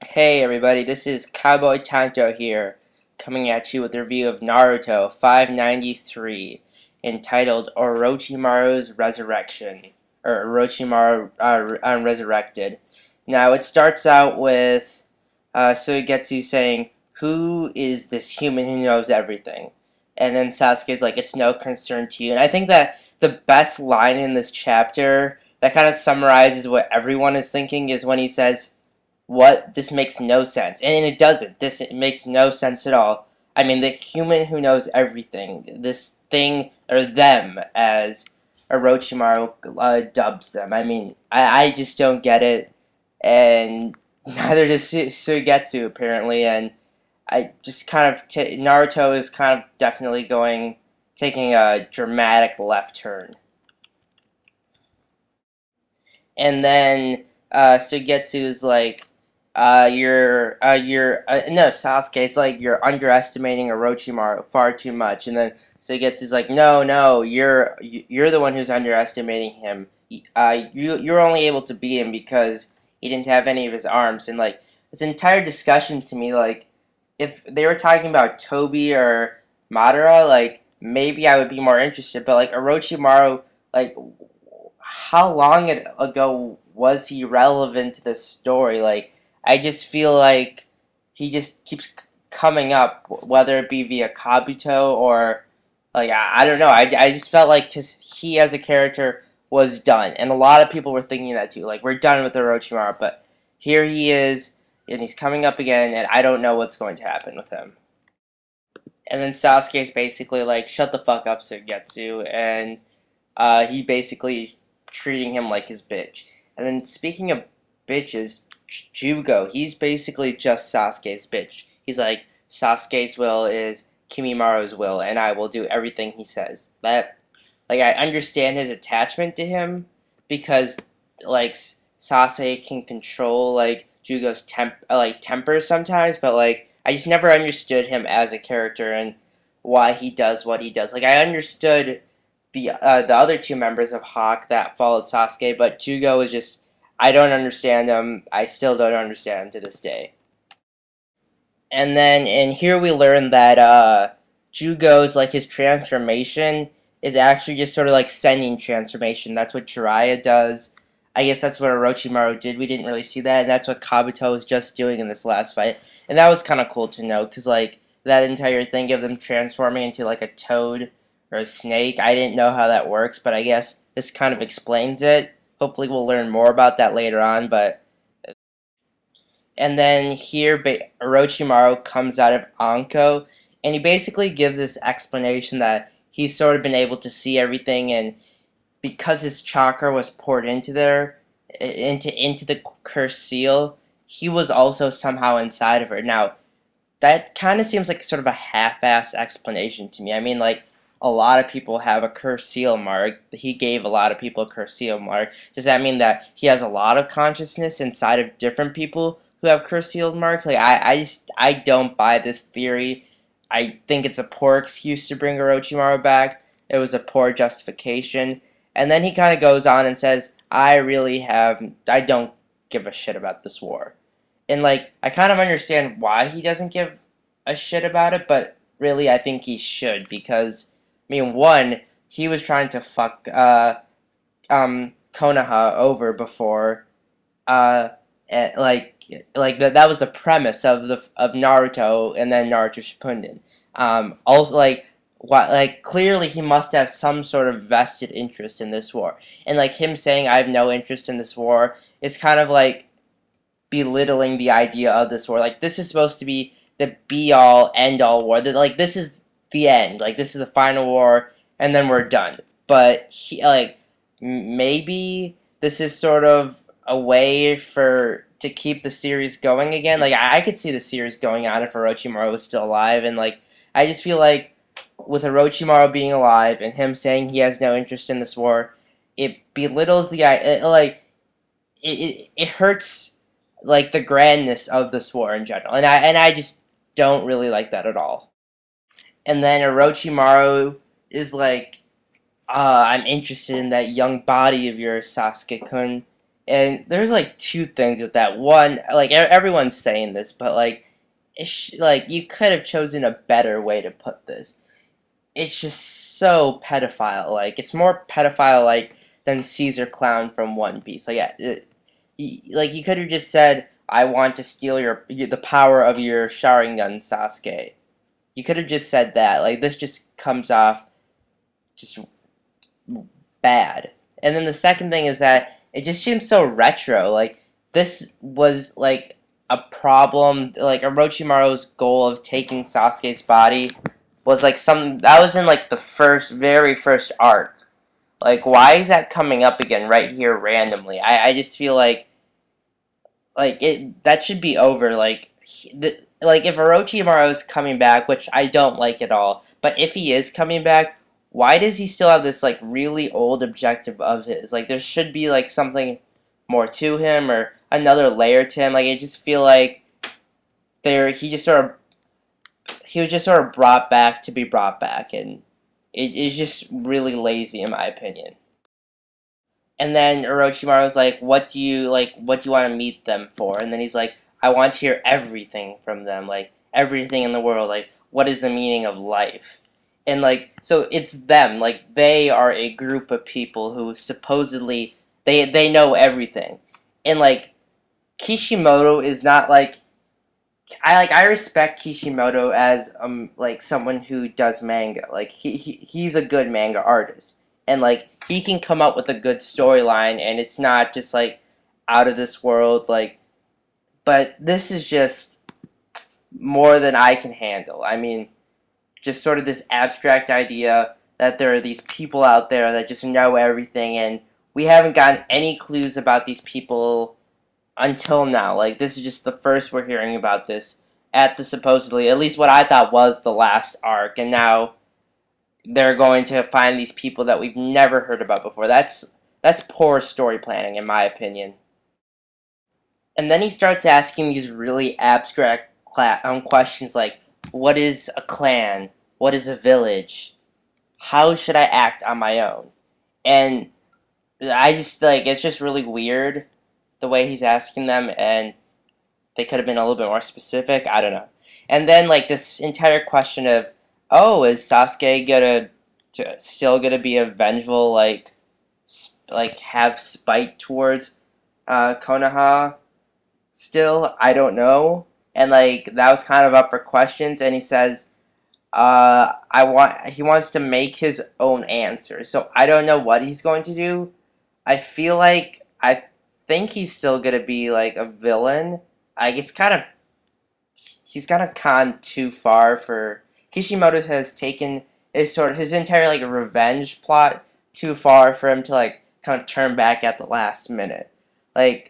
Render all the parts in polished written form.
Hey everybody, this is Cowboy Tanto here, coming at you with a review of Naruto 593, entitled Orochimaru's Resurrection, or Orochimaru Resurrected. Now, it starts out with Suigetsu saying, "Who is this human who knows everything?" And then Sasuke's like, "It's no concern to you." And I think that the best line in this chapter that kind of summarizes what everyone is thinking is when he says, "What? This makes no sense." And it doesn't. It makes no sense at all. I mean, the human who knows everything, this thing, or them, as Orochimaru dubs them. I mean, I just don't get it, and neither does Suigetsu, apparently, and I just kind of, Naruto is kind of definitely taking a dramatic left turn. And then Suigetsu's like, no, Sasuke's like, "You're underestimating Orochimaru far too much." And then Suigetsu's like, "No, you're the one who's underestimating him. You're only able to beat him because he didn't have any of his arms." And like, this entire discussion to me, like, if they were talking about Toby or Madara, like, maybe I would be more interested. But like Orochimaru, like, how long ago was he relevant to this story? Like, I just feel like he just keeps coming up, whether it be via Kabuto or, like, I don't know. I just felt like he as a character was done, and a lot of people were thinking that too. Like, we're done with Orochimaru, but here he is, and he's coming up again, and I don't know what's going to happen with him. And then Sasuke's basically like, "Shut the fuck up, Suigetsu," and he basically is treating him like his bitch. And then speaking of bitches, Jugo, he's basically just Sasuke's bitch. He's like, "Sasuke's will is Kimimaru's will, and I will do everything he says." That, like, I understand his attachment to him because, like, Sasuke can control, like, Jugo's temper sometimes, but, like, I just never understood him as a character and why he does what he does. Like, I understood the other two members of Hawk that followed Sasuke, but Jugo is just, I don't understand him. I still don't understand him to this day. And here we learn that Jugo's, like, his transformation is actually just sort of like Sennin transformation. That's what Jiraiya does. I guess that's what Orochimaru did. We didn't really see that, and that's what Kabuto was just doing in this last fight. And that was kind of cool to know, because, like, that entire thing of them transforming into, like, a toad or a snake, I didn't know how that works, but I guess this kind of explains it. Hopefully we'll learn more about that later on, but... And then here, Orochimaru comes out of Anko, and he basically gives this explanation that he's sort of been able to see everything, and because his chakra was poured into into the cursed seal, he was also somehow inside of her. Now, that kind of seems like sort of a half-assed explanation to me. I mean, like, a lot of people have a cursed seal mark. He gave a lot of people a cursed seal mark. Does that mean that he has a lot of consciousness inside of different people who have cursed seal marks? Like, I don't buy this theory. I think it's a poor excuse to bring Orochimaru back. It was a poor justification. And then he kind of goes on and says, I don't give a shit about this war. And, like, I kind of understand why he doesn't give a shit about it, but really I think he should, because, I mean, one, he was trying to fuck Konoha over before, that was the premise of Naruto, and then Naruto Shippuden. Also, clearly he must have some sort of vested interest in this war, and, like, him saying "I have no interest in this war" is kind of like belittling the idea of this war. Like, this is supposed to be the be-all, end-all war. That, like, this is the end. Like, this is the final war, and then we're done. But maybe this is sort of a way to keep the series going again. Like, I could see the series going on if Orochimaru was still alive, and, like, I just feel like with Orochimaru being alive and him saying he has no interest in this war, it belittles it hurts, like, the grandness of this war in general, and I just don't really like that at all. And then Orochimaru is like, "I'm interested in that young body of yours, Sasuke-kun," And there's like two things with that. One, like everyone's saying this, but like like you could have chosen a better way to put this. It's just so pedophile like. It's more pedophile like than Caesar Clown from One Piece. Like, yeah, like you could have just said, "I want to steal the power of your Sharingan, Sasuke." You could have just said that. Like, this just comes off just bad. And then the second thing is that it just seems so retro. Like, this was like a problem. Like, Orochimaru's goal of taking Sasuke's body was like some that was in like the very first arc. Like, why is that coming up again right here randomly? I just feel like it that should be over. Like, like if Orochimaru is coming back, which I don't like at all, but if he is coming back, why does he still have this like really old objective of his? Like, there should be like something more to him or another layer to him. Like, I just feel like he was just sort of brought back to be brought back, and it is just really lazy in my opinion. And then Orochimaru was like, "What do you like? What do you want to meet them for?" And then he's like, "I want to hear everything from them, like everything in the world. Like, what is the meaning of life?" And like, so it's them. Like, they are a group of people who supposedly they know everything, and like Kishimoto is not like I respect Kishimoto as like someone who does manga. Like he's a good manga artist. And like he can come up with a good storyline and it's not just like out of this world like but this is just more than I can handle. I mean, just sort of this abstract idea that there are these people out there that just know everything and we haven't gotten any clues about these people until now. Like, this is just the first we're hearing about this at the supposedly, at least what I thought was the last arc, and now they're going to find these people that we've never heard about before. That's poor story planning, in my opinion. And then he starts asking these really abstract questions like, what is a clan? What is a village? How should I act on my own? And I just, like, it's just really weird the way he's asking them, and they could have been a little bit more specific. I don't know. And then like this entire question of, oh, is Sasuke still gonna be a vengeful like have spite towards Konoha still? I don't know. And like that was kind of up for questions. And he says, he wants to make his own answer. So I don't know what he's going to do. I think he's still gonna be like a villain. Like it's kind of he's kind of gone too far for Kishimoto has taken his entire like revenge plot too far for him to like kind of turn back at the last minute. I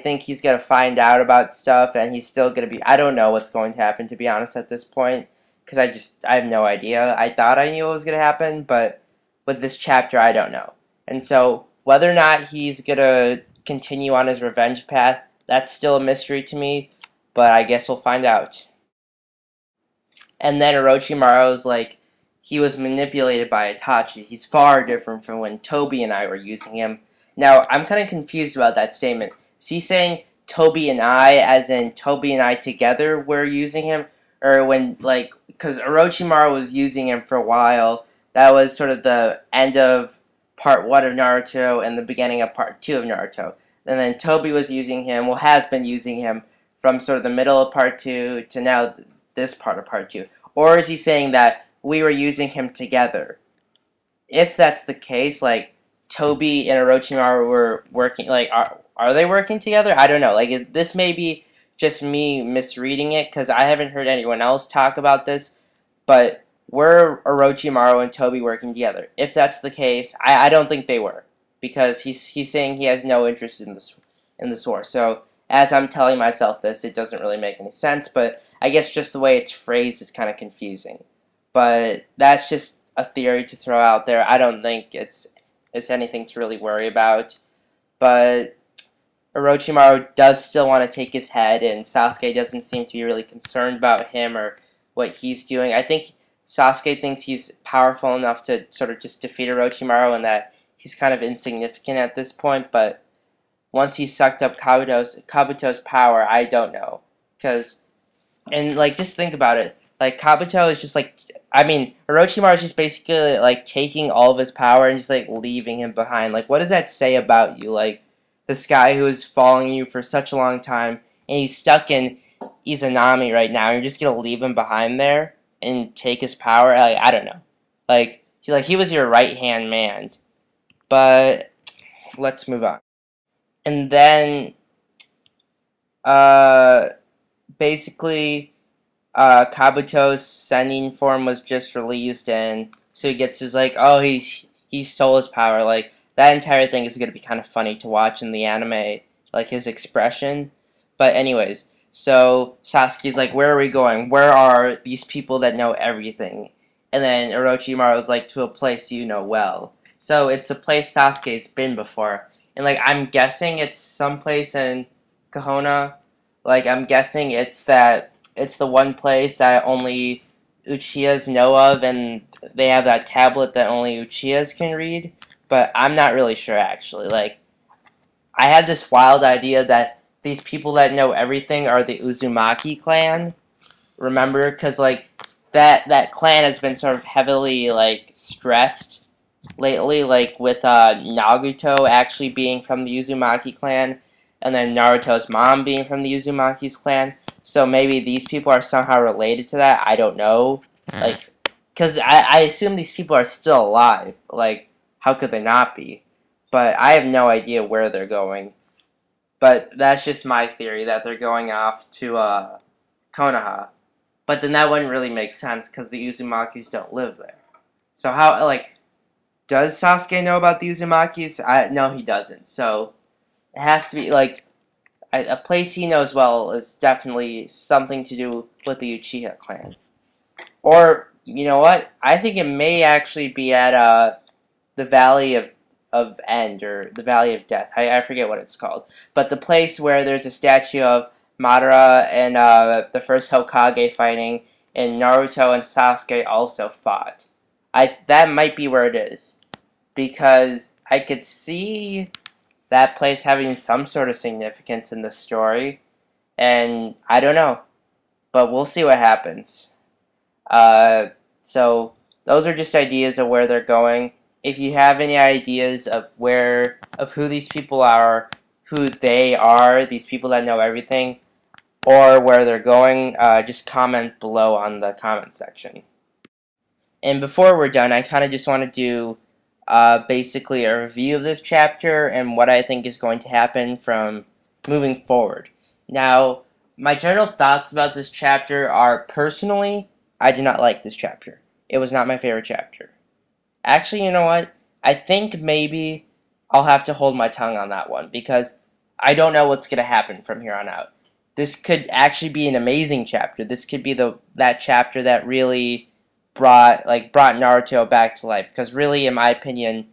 think he's gonna find out about stuff and he's still gonna be I don't know what's going to happen to be honest at this point because I have no idea. I thought I knew what was gonna happen, but with this chapter I don't know. And so whether or not he's gonna continue on his revenge path, that's still a mystery to me, but I guess we'll find out. And then Orochimaru's like, he was manipulated by Itachi. He's far different from when Toby and I were using him. Now, I'm kind of confused about that statement. Is he saying Toby and I, as in Toby and I together were using him? Or when, like, because Orochimaru was using him for a while, that was sort of the end of part 1 of Naruto and the beginning of part 2 of Naruto. And then Toby was using him, well, has been using him from sort of the middle of part 2 to now this part of part 2. Or is he saying that we were using him together? If that's the case, like, Toby and Orochimaru were working, like, are they working together? I don't know. Like, this may be just me misreading it, because I haven't heard anyone else talk about this, but were Orochimaru and Toby working together? If that's the case, I don't think they were, because he's saying he has no interest in this war. So as I'm telling myself this, it doesn't really make any sense, but I guess just the way it's phrased is kind of confusing. But that's just a theory to throw out there. I don't think it's anything to really worry about. But Orochimaru does still want to take his head, and Sasuke doesn't seem to be really concerned about him or what he's doing. I think Sasuke thinks he's powerful enough to sort of just defeat Orochimaru and that he's kind of insignificant at this point, but once he sucked up Kabuto's power, I don't know. Cause and like just think about it. Like Kabuto is just like I mean Orochimaru is just basically like taking all of his power and just like leaving him behind. Like what does that say about you? Like this guy who is following you for such a long time and he's stuck in Izanami right now. And you're just gonna leave him behind there and take his power? Like I don't know. Like he was your right hand man. But let's move on. And then uh basically Kabuto's sending form was just released, and so he gets his like, oh, he stole his power. Like that entire thing is gonna be kind of funny to watch in the anime, like his expression. But anyways, so Sasuke's like, where are we going? Where are these people that know everything? And then Orochimaru's like, to a place you know well. So it's a place Sasuke's been before, and like I'm guessing it's someplace in Kahona. Like I'm guessing it's the one place that only Uchihas know of, and they have that tablet that only Uchihas can read. But I'm not really sure, actually. Like, I had this wild idea that these people that know everything are the Uzumaki clan. Remember? Because, like, that clan has been sort of heavily, like, stressed lately, like, with Naruto actually being from the Uzumaki clan, and then Naruto's mom being from the Uzumaki's clan. So maybe these people are somehow related to that. I don't know. Like, because I assume these people are still alive. Like, how could they not be? But I have no idea where they're going. But that's just my theory, that they're going off to Konoha. But then that wouldn't really make sense because the Uzumakis don't live there. So how, like, does Sasuke know about the Uzumakis? No, he doesn't. So it has to be, like, a place he knows well is definitely something to do with the Uchiha clan. Or, you know what? I think it may actually be at the Valley of End, or the Valley of Death. I forget what it's called. But the place where there's a statue of Madara and the first Hokage fighting, and Naruto and Sasuke also fought. That might be where it is. Because I could see that place having some sort of significance in the story. And I don't know. But we'll see what happens. So those are just ideas of where they're going. If you have any ideas of who these people are, who they are, these people that know everything, or where they're going, just comment below on the comment section. And before we're done, I kind of just want to do basically a review of this chapter and what I think is going to happen from moving forward. Now, my general thoughts about this chapter are, personally, I did not like this chapter. It was not my favorite chapter. Actually, you know what? I think maybe I'll have to hold my tongue on that one because I don't know what's going to happen from here on out. This could actually be an amazing chapter. This could be that chapter that really brought Naruto back to life, because really, in my opinion,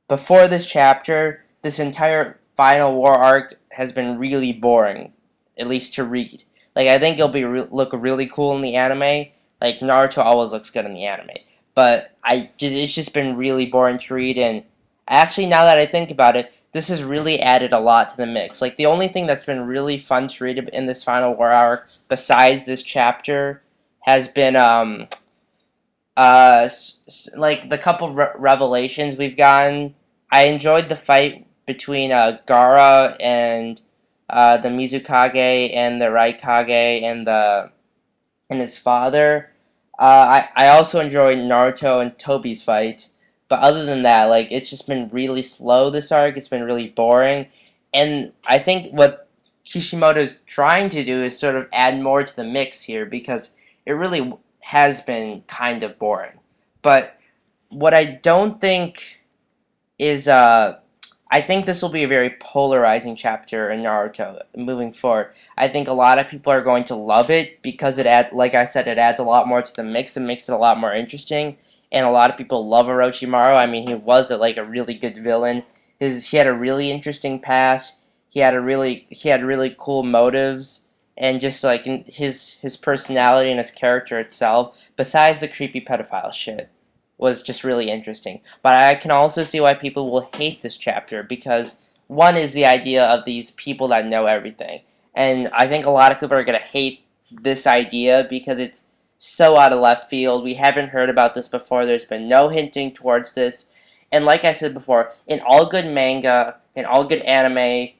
before this chapter, this entire final war arc has been really boring, at least to read. Like, I think it'll look really cool in the anime. Like, Naruto always looks good in the anime. But it's just been really boring to read, and actually, now that I think about it, this has really added a lot to the mix. Like, the only thing that's been really fun to read in this final war arc, besides this chapter, has been, like, the couple revelations we've gotten. I enjoyed the fight between Gaara and the Mizukage and the Raikage and his father. I also enjoyed Naruto and Tobi's fight, but other than that, like, it's just been really slow this arc. It's been really boring, and I think what Kishimoto's trying to do is sort of add more to the mix here, because it really has been kind of boring. But what I don't think is I think this will be a very polarizing chapter in Naruto moving forward. I think a lot of people are going to love it because like I said, it adds a lot more to the mix and makes it a lot more interesting. And a lot of people love Orochimaru. I mean, he was like a really good villain. He had a really interesting past. He had really cool motives, and just like his personality and his character itself, besides the creepy pedophile shit, was just really interesting. But I can also see why people will hate this chapter, because one is the idea of these people that know everything. And I think a lot of people are going to hate this idea because it's so out of left field. We haven't heard about this before. There's been no hinting towards this. And like I said before, in all good manga, in all good anime,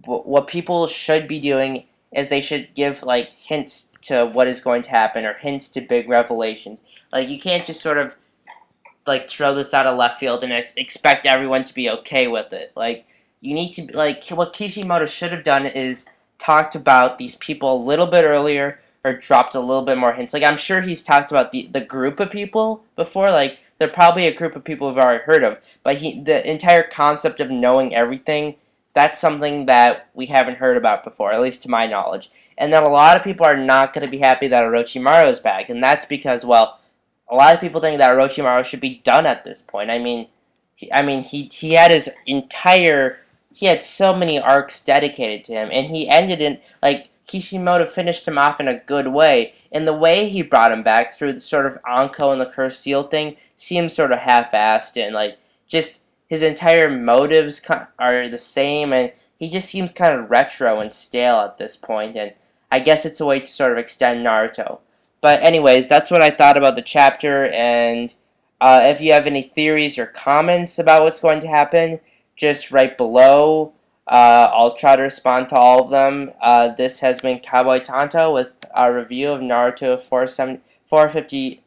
what people should be doing is they should give like hints to what is going to happen or hints to big revelations. Like you can't just sort of like throw this out of left field and expect everyone to be okay with it. Like you need to like what Kishimoto should have done is talked about these people a little bit earlier or dropped a little bit more hints. Like I'm sure he's talked about the group of people before. Like they're probably a group of people we've already heard of, but the entire concept of knowing everything, that's something that we haven't heard about before, at least to my knowledge. And then a lot of people are not going to be happy that Orochimaru is back, and that's because, well, a lot of people think that Orochimaru should be done at this point. He had his entire, he had so many arcs dedicated to him, and he ended in, like, Kishimoto finished him off in a good way, and the way he brought him back through the sort of Anko and the Cursed Seal thing seems sort of half-assed, and, like, just his entire motives are the same, and he just seems kind of retro and stale at this point, and I guess it's a way to sort of extend Naruto. But anyways, that's what I thought about the chapter, and if you have any theories or comments about what's going to happen, just write below. I'll try to respond to all of them. This has been Cowboy Tonto with a review of Naruto 450.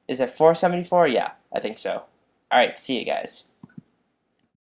Is it 474? Yeah, I think so. Alright, see you guys.